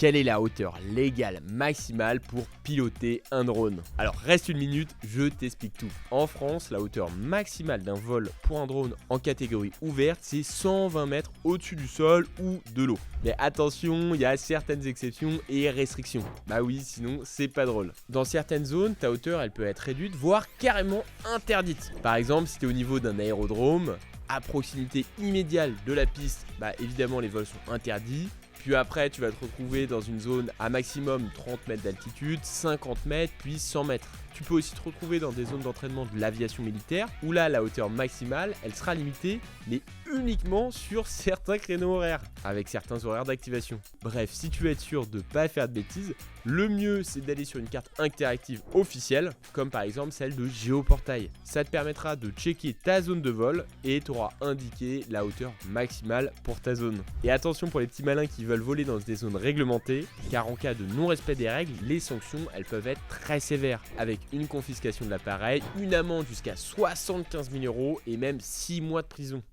Quelle est la hauteur légale maximale pour piloter un drone? Alors reste une minute, je t'explique tout. En France, la hauteur maximale d'un vol pour un drone en catégorie ouverte, c'est 120 mètres au-dessus du sol ou de l'eau. Mais attention, il y a certaines exceptions et restrictions. Bah oui, sinon c'est pas drôle. Dans certaines zones, ta hauteur elle peut être réduite, voire carrément interdite. Par exemple, si tu es au niveau d'un aérodrome, à proximité immédiate de la piste, bah évidemment les vols sont interdits. Puis après, tu vas te retrouver dans une zone à maximum 30 mètres d'altitude, 50 mètres, puis 100 mètres. Tu peux aussi te retrouver dans des zones d'entraînement de l'aviation militaire, où là, la hauteur maximale, elle sera limitée, mais uniquement sur certains créneaux horaires, avec certains horaires d'activation. Bref, si tu veux être sûr de ne pas faire de bêtises, le mieux, c'est d'aller sur une carte interactive officielle, comme par exemple celle de Géoportail. Ça te permettra de checker ta zone de vol et tu auras indiqué la hauteur maximale pour ta zone. Et attention pour les petits malins qui veulent voler dans des zones réglementées, car en cas de non-respect des règles, les sanctions, elles peuvent être très sévères, avec une confiscation de l'appareil, une amende jusqu'à 75 000 € et même 6 mois de prison.